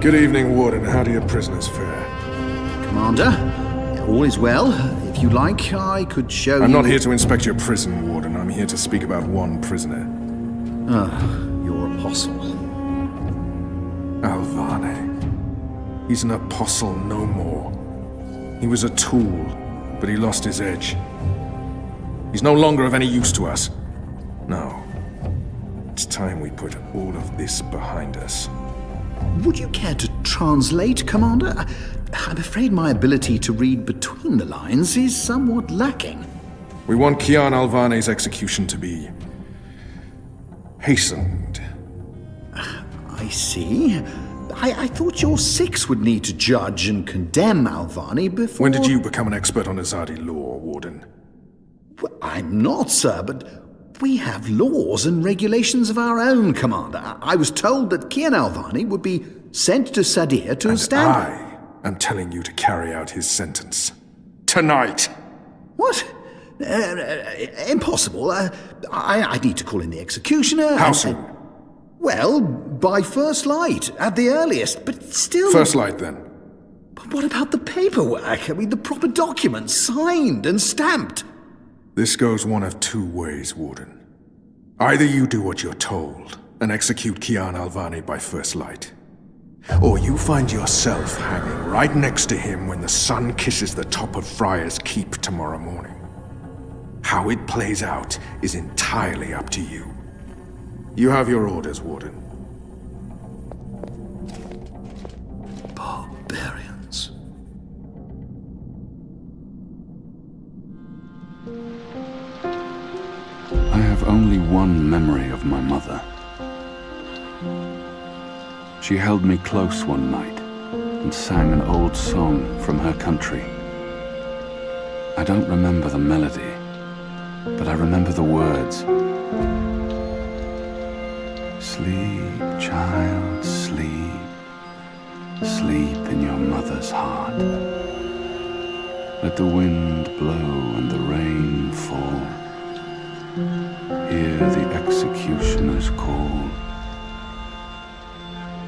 Good evening, Warden. How do your prisoners fare? Commander, all is well. If you like, I could show you... I'm not here to inspect your prison, Warden. I'm here to speak about one prisoner. Your apostle. Alvane. He's an apostle no more. He was a tool, but he lost his edge. He's no longer of any use to us. No. It's time we put all of this behind us. Would you care to translate, Commander? I'm afraid my ability to read between the lines is somewhat lacking. We want Kian Alvane's execution to be... hastened. I see. I thought your six would need to judge and condemn Alvane before... When did you become an expert on Azadi law, Warden? Well, I'm not, sir, but we have laws and regulations of our own, Commander. I was told that Kian Alvane would be sent to Sadir to stand... I am telling you to carry out his sentence. Tonight! What? Impossible. I need to call in the executioner. How soon? Well, by first light, at the earliest, but still... First light, then. But what about the paperwork? I mean, the proper documents, signed and stamped. This goes one of two ways, Warden. Either you do what you're told and execute Kian Alvane by first light, or you find yourself hanging right next to him when the sun kisses the top of Friar's Keep tomorrow morning. How it plays out is entirely up to you. You have your orders, Warden. Barbarians. I have only one memory of my mother. She held me close one night and sang an old song from her country. I don't remember the melody, but I remember the words. Sleep, child, sleep. Sleep in your mother's heart. Let the wind blow and the rain fall. Hear the executioner's call.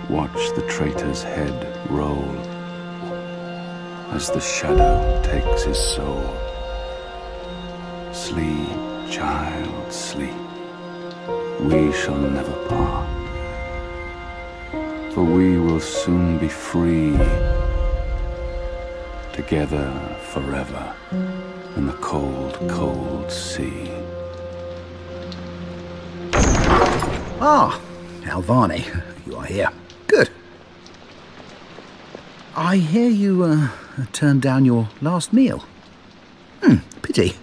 Watch the traitor's head roll as the shadow takes his soul. Sleep, child, sleep. We shall never part, for we will soon be free, together forever in the cold, cold sea. Ah, Alvane, you are here. Good. I hear you turned down your last meal. Pity.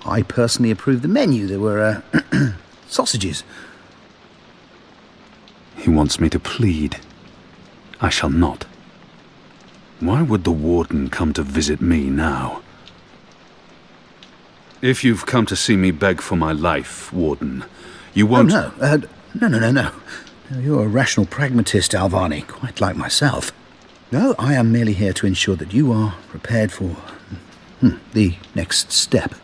I personally approved the menu. There were sausages. He wants me to plead. I shall not. Why would the warden come to visit me now? If you've come to see me beg for my life, Warden, you won't... Oh, no. You're a rational pragmatist, Alvane, quite like myself. No, I am merely here to ensure that you are prepared for the next step.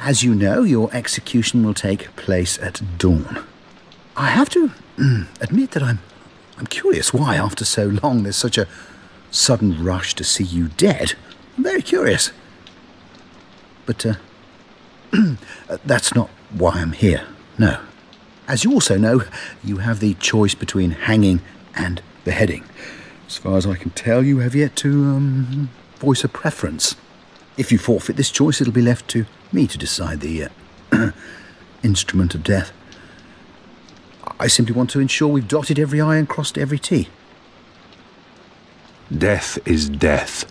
As you know, your execution will take place at dawn. I have to admit that I'm curious why, after so long, there's such a sudden rush to see you dead. I'm very curious. But that's not why I'm here, no. As you also know, you have the choice between hanging and beheading. As far as I can tell, you have yet to voice a preference. If you forfeit this choice, it'll be left to me to decide the instrument of death. I simply want to ensure we've dotted every I and crossed every T. Death is death,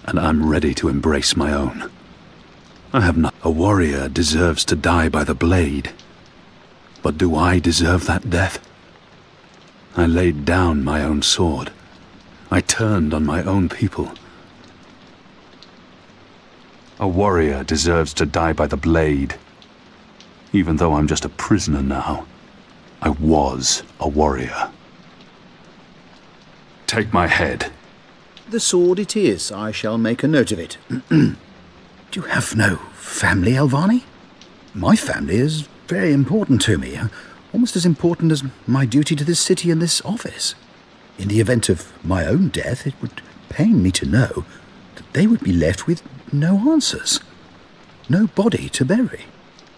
and I'm ready to embrace my own. I have not... A warrior deserves to die by the blade. But do I deserve that death? I laid down my own sword. I turned on my own people. A warrior deserves to die by the blade. Even though I'm just a prisoner now, I was a warrior. Take my head. The sword it is. I shall make a note of it. Do you have no family, Alvane? My family is very important to me. Almost as important as my duty to this city and this office. In the event of my own death, it would pain me to know that they would be left with no answers, no body to bury,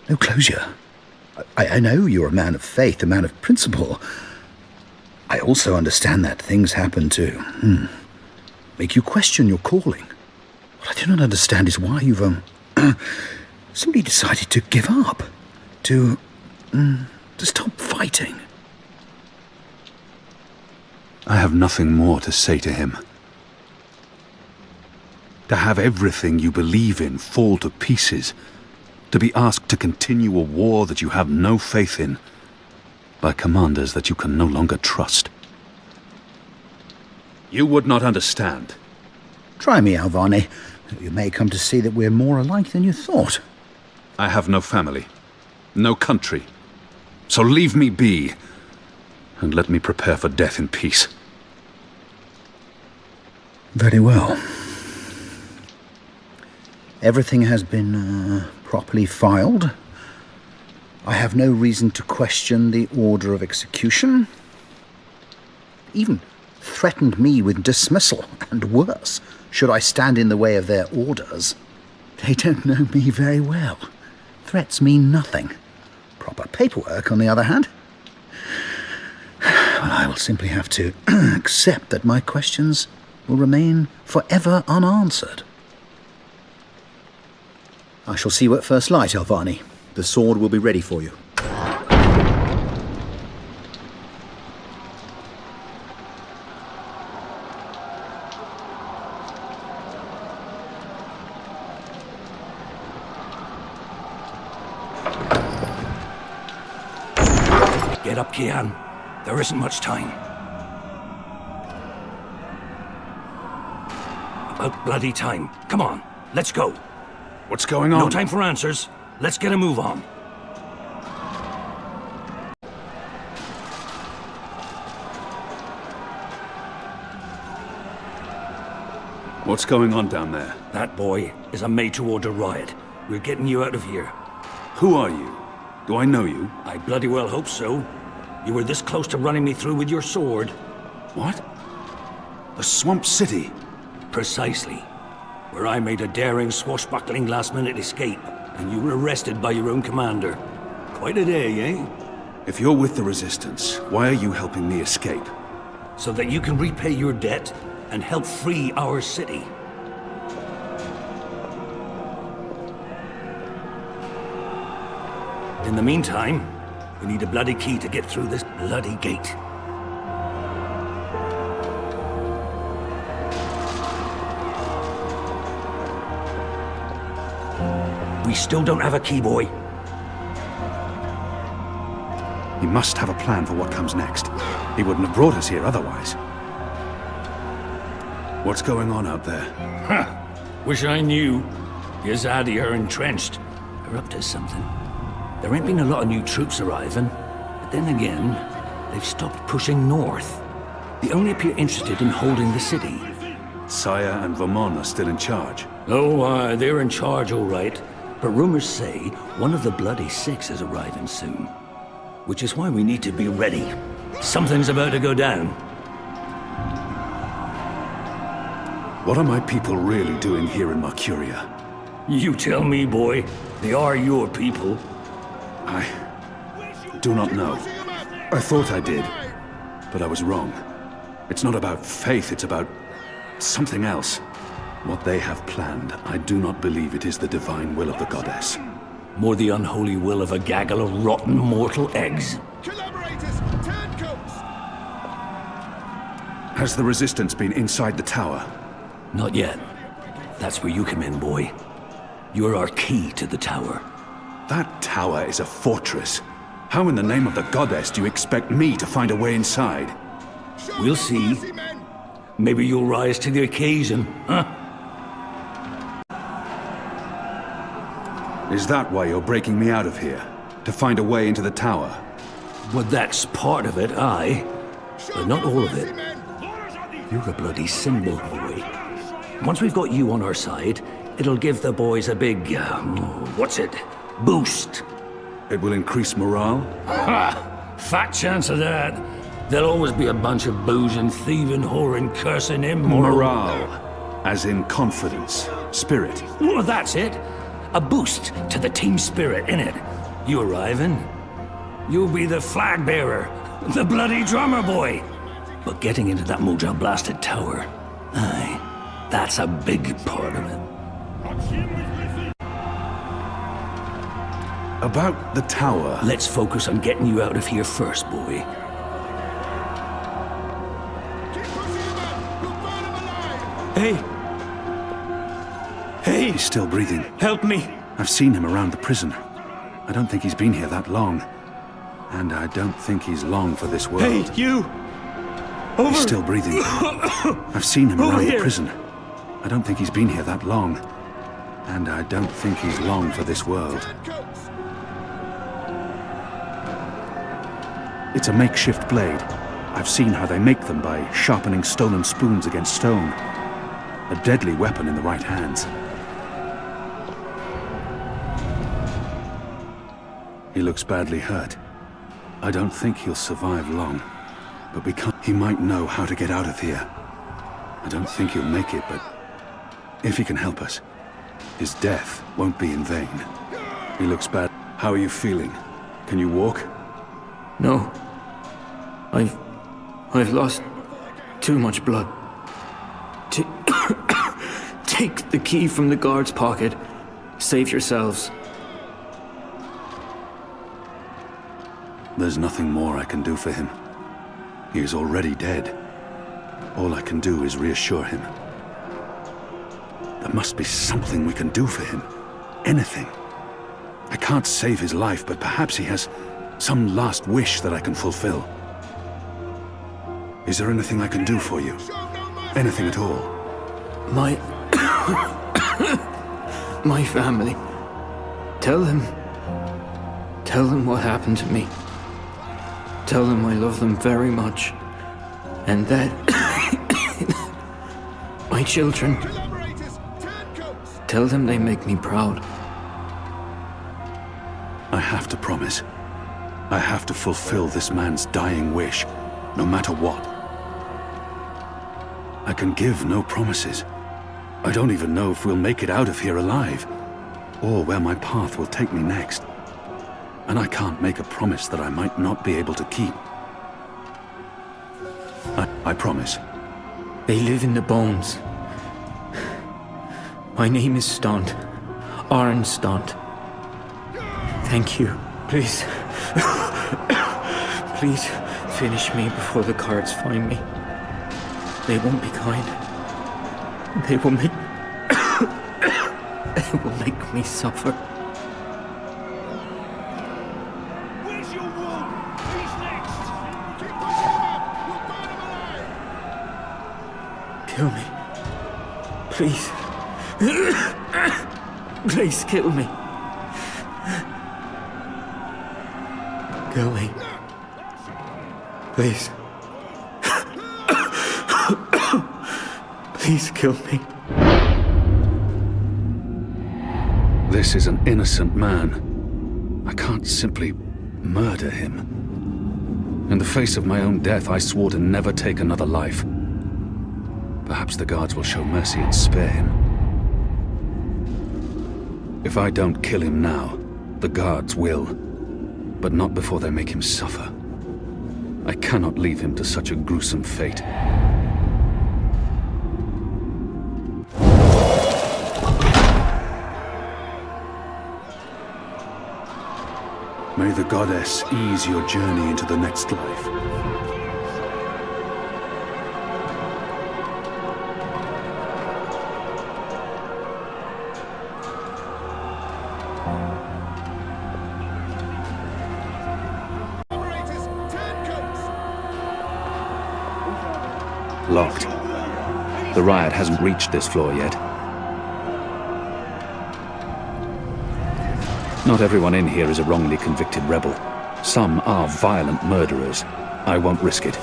no closure. I know you're a man of faith, a man of principle. I also understand that things happen to make you question your calling. What I do not understand is why you've simply decided to give up, to stop fighting. I have nothing more to say to him. To have everything you believe in fall to pieces, to be asked to continue a war that you have no faith in, by commanders that you can no longer trust. You would not understand. Try me, Alvani. You may come to see that we're more alike than you thought. I have no family, no country. So leave me be, and let me prepare for death in peace. Very well. Everything has been properly filed. I have no reason to question the order of execution. Even threatened me with dismissal, and worse, should I stand in the way of their orders. They don't know me very well. Threats mean nothing. Proper paperwork, on the other hand. Well, I will simply have to accept that my questions will remain forever unanswered. I shall see you at first light, Alvani. The sword will be ready for you. Get up, Kian. There isn't much time. About bloody time. Come on, let's go. What's going on? No time for answers. Let's get a move on. What's going on down there? That boy is a made-to-order riot. We're getting you out of here. Who are you? Do I know you? I bloody well hope so. You were this close to running me through with your sword. What? The Swamp City? Precisely. Where I made a daring, swashbuckling last-minute escape, and you were arrested by your own commander. Quite a day, eh? If you're with the Resistance, why are you helping me escape? So that you can repay your debt and help free our city. In the meantime, we need a bloody key to get through this bloody gate. We still don't have a key, boy. He must have a plan for what comes next. He wouldn't have brought us here otherwise. What's going on out there? Huh. Wish I knew. Yazadi are entrenched. They're up to something. There ain't been a lot of new troops arriving, but then again, they've stopped pushing north. They only appear interested in holding the city. Saya and Vermont are still in charge. Oh, they're in charge, all right. But rumors say one of the Bloody Six is arriving soon. Which is why we need to be ready. Something's about to go down. What are my people really doing here in Mercuria? You tell me, boy. They are your people. I do not know. I thought I did, but I was wrong. It's not about faith, it's about something else. What they have planned, I do not believe it is the divine will of the goddess. More the unholy will of a gaggle of rotten mortal eggs. Collaborators, turncoats! Has the Resistance been inside the tower? Not yet. That's where you come in, boy. You're our key to the tower. That tower is a fortress. How in the name of the goddess do you expect me to find a way inside? We'll see. Maybe you'll rise to the occasion, huh? Is that why you're breaking me out of here? To find a way into the tower? Well, that's part of it, aye. But not all of it. You're a bloody symbol, boy. Once we've got you on our side, it'll give the boys a big, boost. It will increase morale? Ha! Fat chance of that. There'll always be a bunch of boozing, thieving, whoring, cursing, immoral... Morale, as in confidence, spirit. Well, that's it. A boost to the team spirit, innit? You arriving? You'll be the flag bearer, the bloody drummer boy. But getting into that Mojo blasted tower, aye, that's a big part of it. About the tower. Let's focus on getting you out of here first, boy. Keep pushing him up! You'll burn him alive! Hey! He's still breathing. Help me! I've seen him around the prison. I don't think he's been here that long. And I don't think he's long for this world. Hey, you! Over! He's still breathing. I've seen him Over around the here. prison. I don't think he's been here that long. And I don't think he's long for this world. Turncoats! It's a makeshift blade. I've seen how they make them by sharpening stolen spoons against stone. A deadly weapon in the right hands. He looks badly hurt. I don't think he'll survive long. But we can't... He might know how to get out of here. I don't think he'll make it, but... if he can help us, his death won't be in vain. He looks bad. How are you feeling? Can you walk? No. I've lost too much blood. Take the key from the guard's pocket. Save yourselves. There's nothing more I can do for him. He is already dead. All I can do is reassure him. There must be something we can do for him. Anything. I can't save his life, but perhaps he has some last wish that I can fulfill. Is there anything I can do for you? Anything at all? My... my family. Tell them what happened to me. Tell them I love them very much. And that... my children. Collaborators! Turncoats! Tell them they make me proud. I have to promise. I have to fulfill this man's dying wish, no matter what. I can give no promises. I don't even know if we'll make it out of here alive, or where my path will take me next. And I can't make a promise that I might not be able to keep. I promise. They live in the bones. My name is Stant. Arn Stant. Thank you. Please. Please finish me before the cards find me. They won't be kind. They will make... they will make me suffer. Where's your wound? Who's next? Keep pushing him up! You'll burn him alive! Kill me. Please. Please kill me. Kill me. Please. Please kill me. This is an innocent man. I can't simply murder him. In the face of my own death, I swore to never take another life. Perhaps the guards will show mercy and spare him. If I don't kill him now, the guards will. But not before they make him suffer. I cannot leave him to such a gruesome fate. May the goddess ease your journey into the next life. Collaborators! Turncoats! Locked. The riot hasn't reached this floor yet. Not everyone in here is a wrongly convicted rebel. Some are violent murderers. I won't risk it.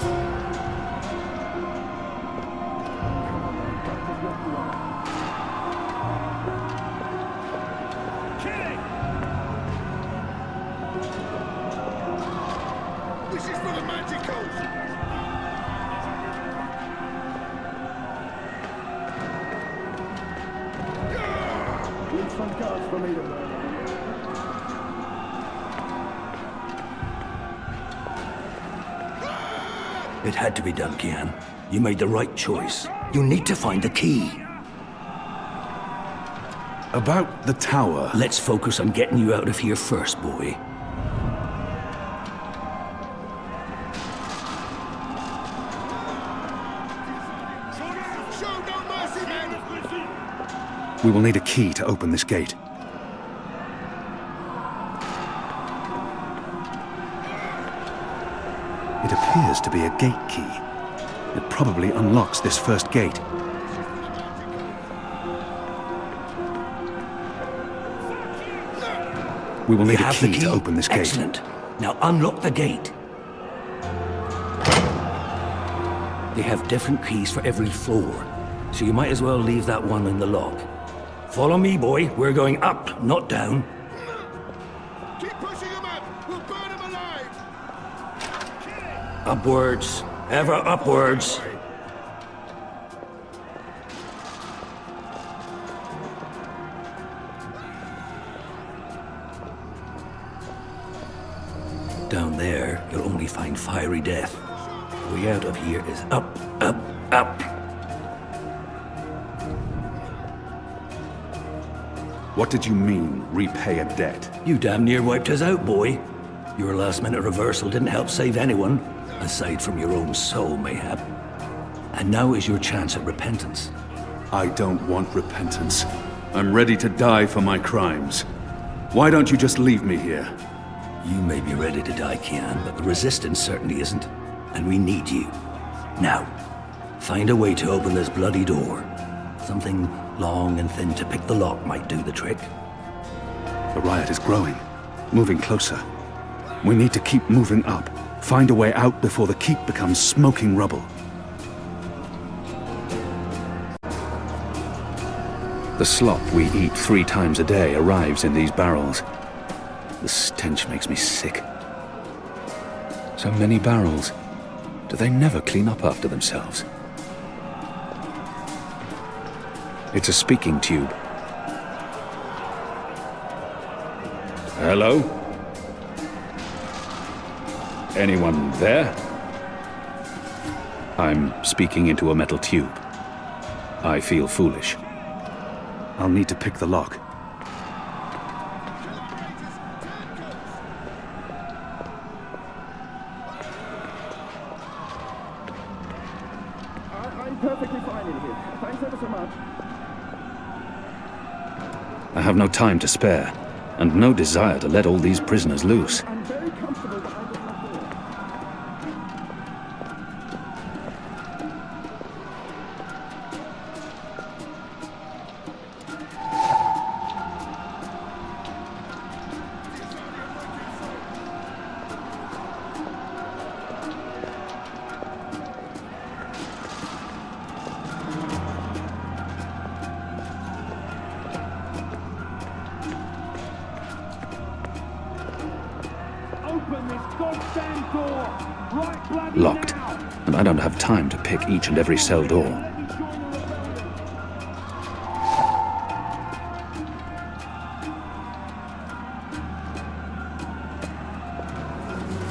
This is for the magicals! Need some cards for me to learn. It had to be done, Kian. You made the right choice. You need to find the key. About the tower. Let's focus on getting you out of here first, boy. Show no mercy, men! We will need a key to open this gate. It appears to be a gate key. It probably unlocks this first gate. We will need a key to open this gate. Excellent. Now unlock the gate. They have different keys for every floor, so you might as well leave that one in the lock. Follow me, boy. We're going up, not down. Keep pushing him up! We'll burn him alive! Upwards. Ever upwards. Down there, you'll only find fiery death. The way out of here is up, up, up. What did you mean, repay a debt? You damn near wiped us out, boy. Your last-minute reversal didn't help save anyone, aside from your own soul, mayhap. And now is your chance at repentance. I don't want repentance. I'm ready to die for my crimes. Why don't you just leave me here? You may be ready to die, Kian, but the Resistance certainly isn't. And we need you. Now, find a way to open this bloody door. Something long and thin to pick the lock might do the trick. The riot is growing, moving closer. We need to keep moving up. Find a way out before the keep becomes smoking rubble. The slop we eat 3 times a day arrives in these barrels. The stench makes me sick. So many barrels. Do they never clean up after themselves? It's a speaking tube. Hello? Anyone there? I'm speaking into a metal tube. I feel foolish. I'll need to pick the lock. I'm perfectly fine in here. Thanks ever so much. I have no time to spare, and no desire to let all these prisoners loose. I'm very comfortable behind this door. Open this goddamn door! Right bloody Locked, now! and I don't have time to pick each and every cell door. Let me join the rebellion!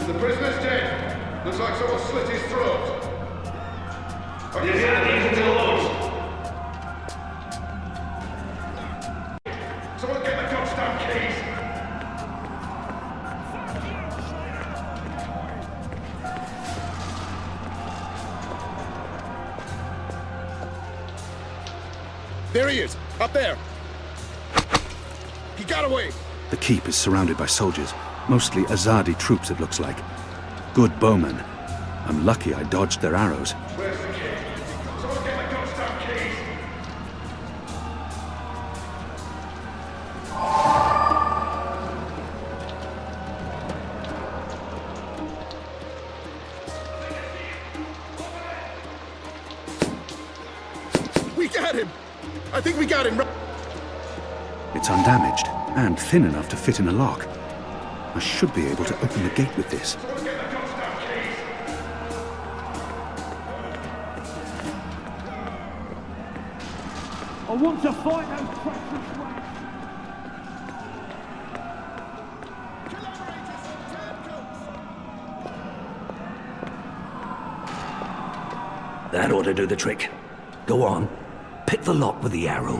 The prisoner's dead. Looks like someone slit his throat. Someone get the goddamn keys. There he is! Up there! He got away! The keep is surrounded by soldiers, mostly Azadi troops it looks like. Good bowmen. I'm lucky I dodged their arrows. Where's the key? Someone get the goddamn keys. We got him! I think we got him! It's undamaged, and thin enough to fit in a lock. I should be able to open the gate with this. Someone get the goddamn I want to fight those treacherous wags. That ought to do the trick. Go on. Pick the lock with the arrow.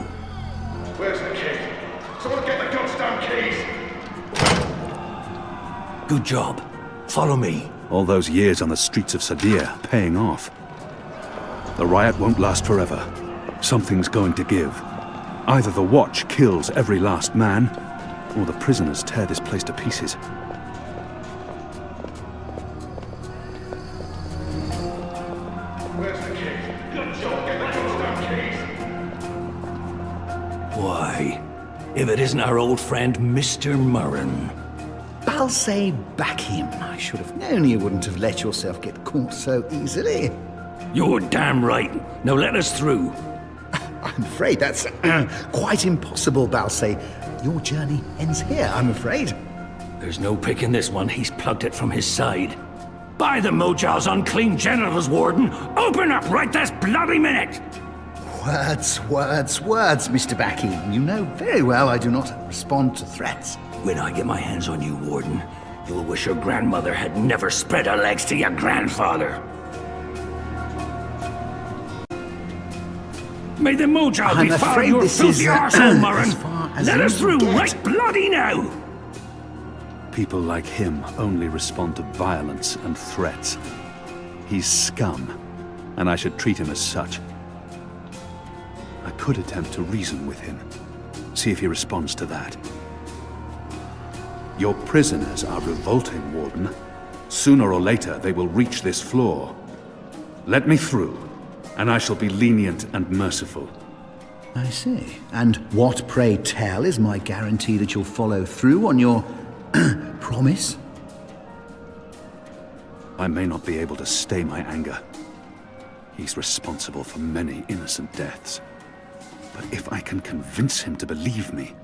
Where's the key? Someone get the goddamn keys! Good job. Follow me. All those years on the streets of Sadir paying off. The riot won't last forever. Something's going to give. Either the Watch kills every last man, or the prisoners tear this place to pieces. Where's the key? Good job, get the goddamn keys! Why, if it isn't our old friend, Mr. Murren. Balsay back him. I should have known you wouldn't have let yourself get caught so easily. You're damn right. Now let us through. I'm afraid that's quite impossible, Balsay. Your journey ends here, I'm afraid. There's no picking this one. He's plugged it from his side. By the Mojal's unclean genitals, Warden! Open up right this bloody minute! Words, Mr. Backy. You know very well I do not respond to threats. When I get my hands on you, Warden, you'll wish your grandmother had never spread her legs to your grandfather. May the Mojal I'm be found afraid your this filthy is, arsehole, Murren! as far as Let you us through get. right bloody now! People like him only respond to violence and threats. He's scum, and I should treat him as such. I could attempt to reason with him, see if he responds to that. Your prisoners are revolting, Warden. Sooner or later, they will reach this floor. Let me through, and I shall be lenient and merciful. I see. And what, pray tell, is my guarantee that you'll follow through on your promise? I may not be able to stay my anger. He's responsible for many innocent deaths. But if I can convince him to believe me...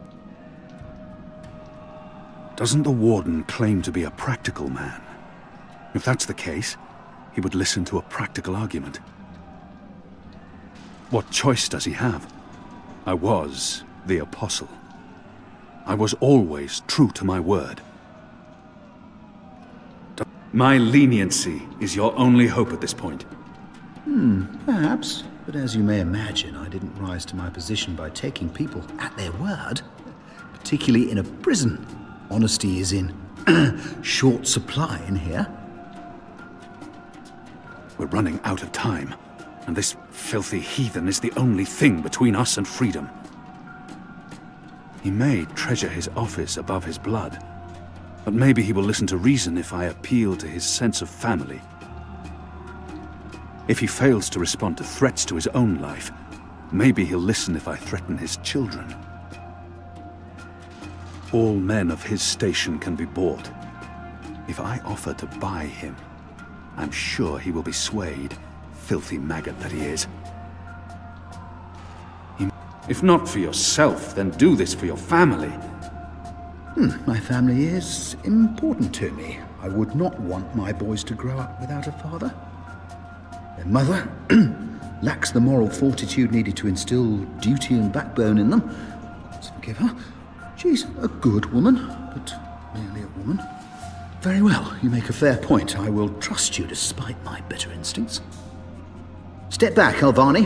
Doesn't the Warden claim to be a practical man? If that's the case, he would listen to a practical argument. What choice does he have? I was the Apostle. I was always true to my word. My leniency is your only hope at this point. Perhaps. But as you may imagine, I didn't rise to my position by taking people at their word. Particularly in a prison. Honesty is in short supply in here. We're running out of time, and this filthy heathen is the only thing between us and freedom. He may treasure his office above his blood, but maybe he will listen to reason if I appeal to his sense of family. If he fails to respond to threats to his own life, maybe he'll listen if I threaten his children. All men of his station can be bought. If I offer to buy him, I'm sure he will be swayed, filthy maggot that he is. If not for yourself, then do this for your family. My family is important to me. I would not want my boys to grow up without a father. Their mother lacks the moral fortitude needed to instill duty and backbone in them. Let's forgive her. She's a good woman, but merely a woman. Very well, you make a fair point. I will trust you despite my better instincts. Step back, Alvani.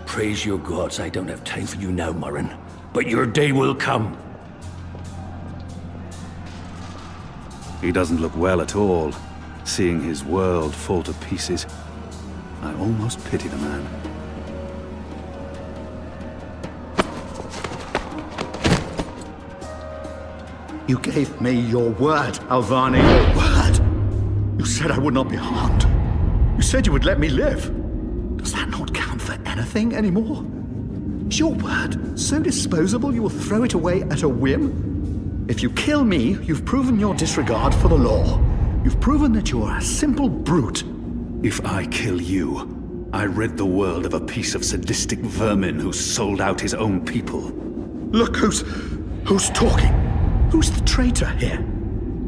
Praise your gods, I don't have time for you now, Murren. But your day will come. He doesn't look well at all, seeing his world fall to pieces. I almost pity the man. You gave me your word, Alvani. Your word. You said I would not be harmed. You said you would let me live. Does that not count for anything anymore? Is your word so disposable you will throw it away at a whim? If you kill me, you've proven your disregard for the law. You've proven that you're a simple brute. If I kill you, I rid the world of a piece of sadistic vermin who sold out his own people. Look who's talking. Who's the traitor here?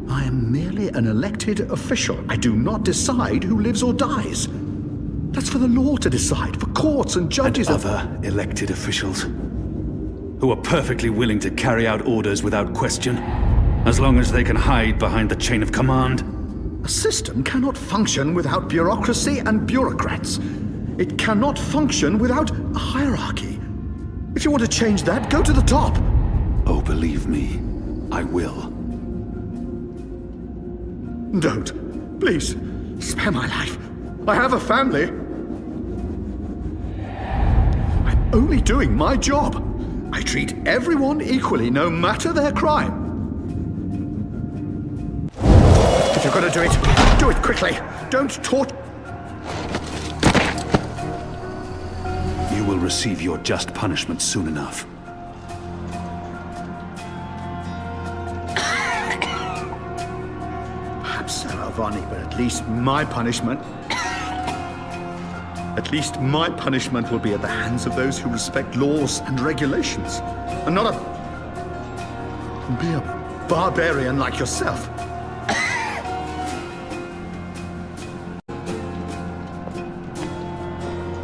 I am merely an elected official. I do not decide who lives or dies. That's for the law to decide, for courts and judges And other elected officials who are perfectly willing to carry out orders without question, as long as they can hide behind the chain of command. A system cannot function without bureaucracy and bureaucrats. It cannot function without a hierarchy. If you want to change that, go to the top. Oh, believe me, I will. Don't. Please. Spare my life. I have a family. I'm only doing my job. I treat everyone equally, no matter their crime. If you're gonna do it quickly. Don't torture. You will receive your just punishment soon enough. Perhaps Sir Alvani, but at least my punishment... At least my punishment will be at the hands of those who respect laws and regulations, and not be a barbarian like yourself.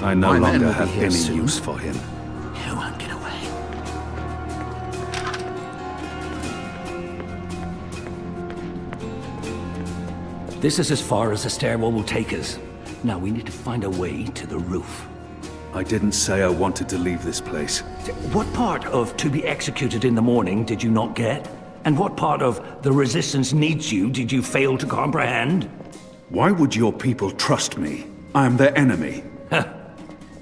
I no My men longer will be have here any soon. use for him. You won't get away. This is as far as the stairwell will take us. Now we need to find a way to the roof. I didn't say I wanted to leave this place. What part of to be executed in the morning did you not get? And what part of the resistance needs you did you fail to comprehend? Why would your people trust me? I am their enemy.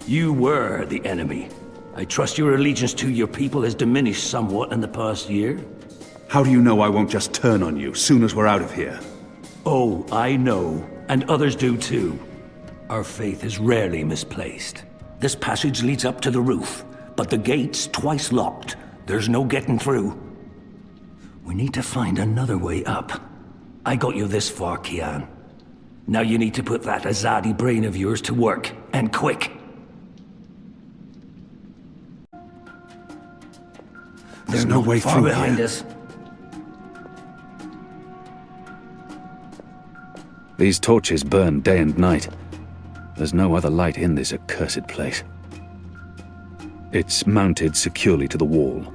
You were the enemy. I trust your allegiance to your people has diminished somewhat in the past year. How do you know I won't just turn on you soon as we're out of here? Oh, I know. And others do too. Our faith is rarely misplaced. This passage leads up to the roof, but the gate's twice locked. There's no getting through. We need to find another way up. I got you this far, Kian. Now you need to put that Azadi brain of yours to work, and quick. There's no way far through behind here. us. These torches burn day and night. There's no other light in this accursed place. It's mounted securely to the wall.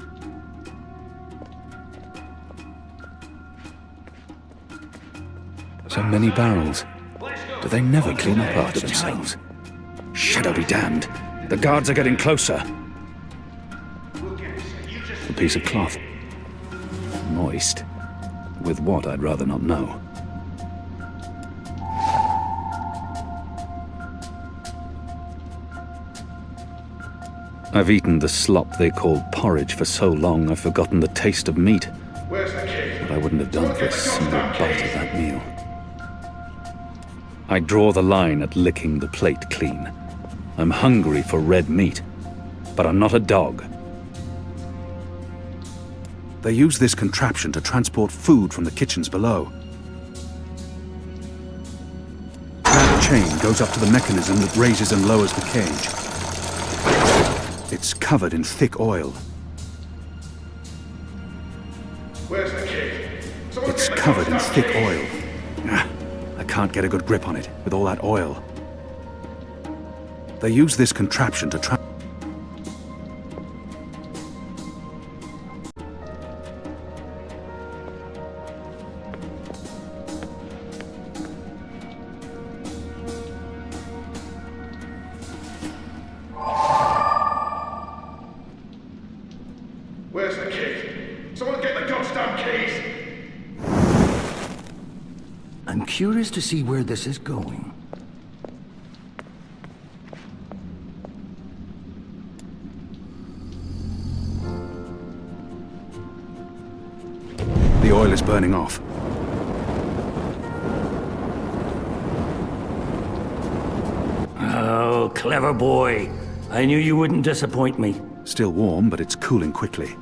So many barrels. Do they never clean up after themselves? Shadow be damned. The guards are getting closer. A piece of cloth. Moist. With what, I'd rather not know. I've eaten the slop they called porridge for so long I've forgotten the taste of meat. Where's the key? What I wouldn't have done for a single bite of that meal. I draw the line at licking the plate clean. I'm hungry for red meat, but I'm not a dog. They use this contraption to transport food from the kitchens below. That chain goes up to the mechanism that raises and lowers the cage. It's covered in thick oil. Where's the key? Someone It's get the covered in goddamn thick key. oil. I can't get a good grip on it with all that oil. They use this contraption to Where's the key? Someone get the goddamn keys! I'm curious to see where this is going. The oil is burning off. Oh, clever boy. I knew you wouldn't disappoint me. Still warm, but it's cooling quickly.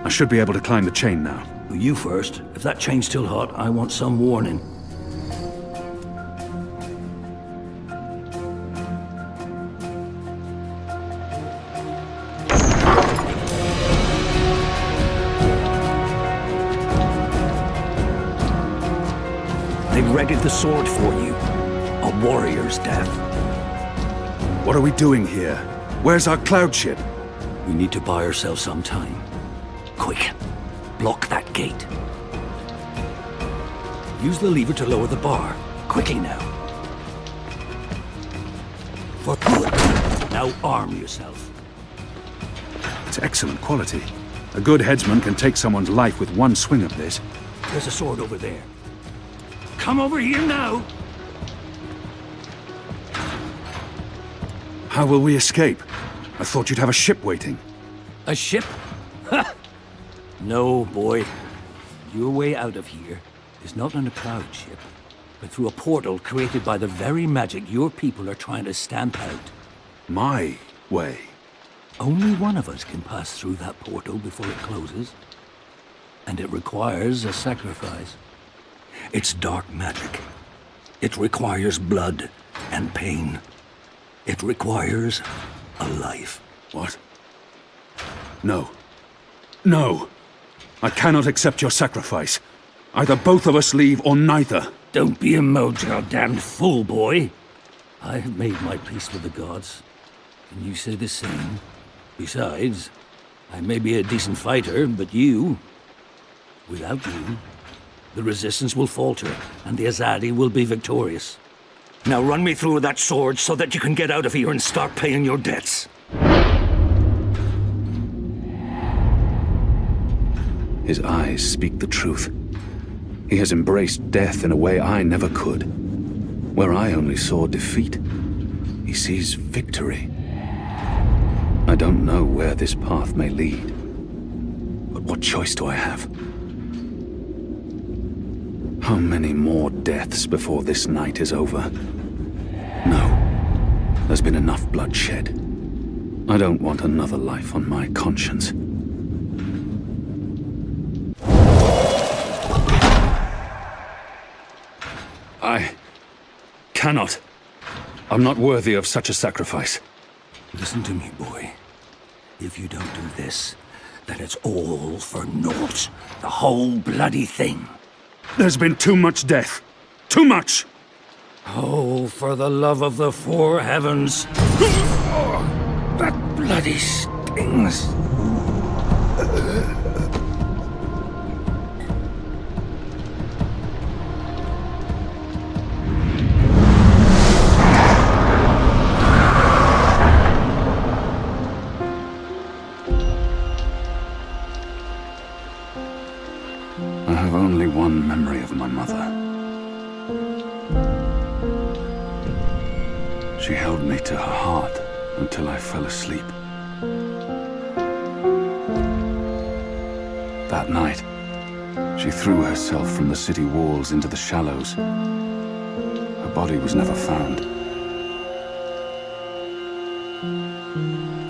I should be able to climb the chain now. You first. If that chain's still hot, I want some warning. They've readied the sword for you. warriors, Death. What are we doing here? Where's our cloud ship? We need to buy ourselves some time. Quick, block that gate. Use the lever to lower the bar. Quickly now. For good. Now arm yourself. It's excellent quality. A good headsman can take someone's life with one swing of this. There's a sword over there. Come over here now! How will we escape? I thought you'd have a ship waiting. A ship? Ha! No, boy. Your way out of here is not on a cloud ship, but through a portal created by the very magic your people are trying to stamp out. My way. Only one of us can pass through that portal before it closes. And it requires a sacrifice. It's dark magic. It requires blood and pain. It requires a life. What? No. No! I cannot accept your sacrifice. Either both of us leave or neither. Don't be a damned fool, boy. I have made my peace with the gods. Can you say the same? Besides, I may be a decent fighter, but without you, the resistance will falter, and the Azadi will be victorious. Now run me through that sword so that you can get out of here and start paying your debts. His eyes speak the truth. He has embraced death in a way I never could. Where I only saw defeat, he sees victory. I don't know where this path may lead, but what choice do I have? How many more deaths before this night is over? No, there's been enough bloodshed. I don't want another life on my conscience. I cannot. I'm not worthy of such a sacrifice. Listen to me, boy. If you don't do this, then it's all for naught. The whole bloody thing. There's been too much death. Too much! Oh, for the love of the four heavens. That bloody stings. I have only one memory of my mother. She held me to her heart until I fell asleep. That night, she threw herself from the city walls into the shallows. Her body was never found.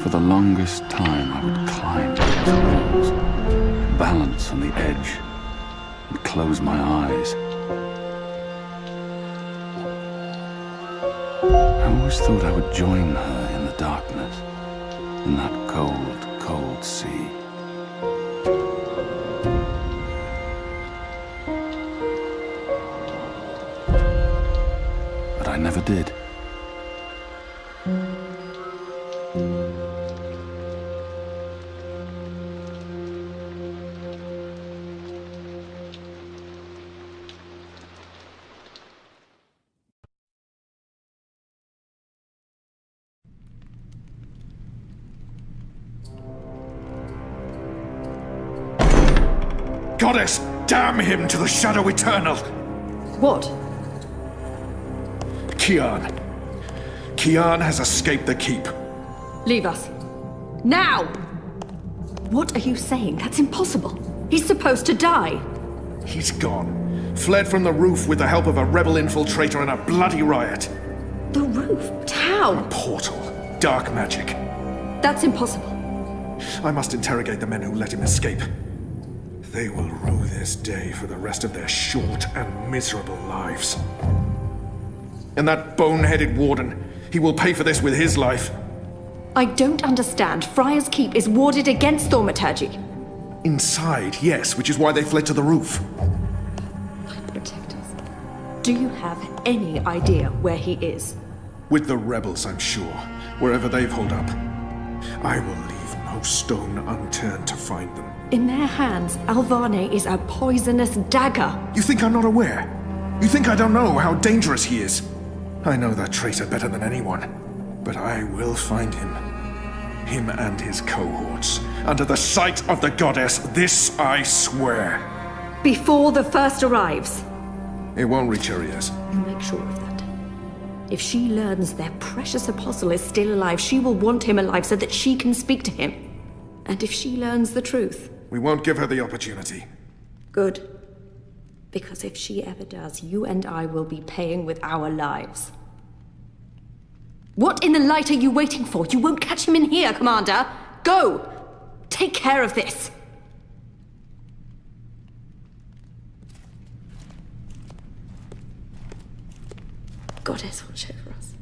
For the longest time, I would climb those walls, balance on the edge, and close my eyes. I always thought I would join her in the darkness, in that cold, cold sea. But I never did. Goddess, damn him to the Shadow Eternal! What? Kian. Kian has escaped the keep. Leave us. Now! What are you saying? That's impossible. He's supposed to die. He's gone. Fled from the roof with the help of a rebel infiltrator in a bloody riot. The roof? But how? Portal. Dark magic. That's impossible. I must interrogate the men who let him escape. They will rue this day for the rest of their short and miserable lives. And that bone-headed warden, he will pay for this with his life. I don't understand. Friar's Keep is warded against thaumaturgy. Inside, yes, which is why they fled to the roof. Protect us. Do you have any idea where he is? With the rebels, I'm sure. Wherever they've holed up. I will leave no stone unturned to find them. In their hands, Alvane is a poisonous dagger. You think I'm not aware? You think I don't know how dangerous he is? I know that traitor better than anyone. But I will find him. Him and his cohorts. Under the sight of the goddess, this I swear. Before the first arrives. It won't reach her ears. You make sure of that. If she learns their precious apostle is still alive, she will want him alive so that she can speak to him. And if she learns the truth... We won't give her the opportunity. Good. Because if she ever does, you and I will be paying with our lives. What in the light are you waiting for? You won't catch him in here, Commander! Go! Take care of this! Goddess watch over us.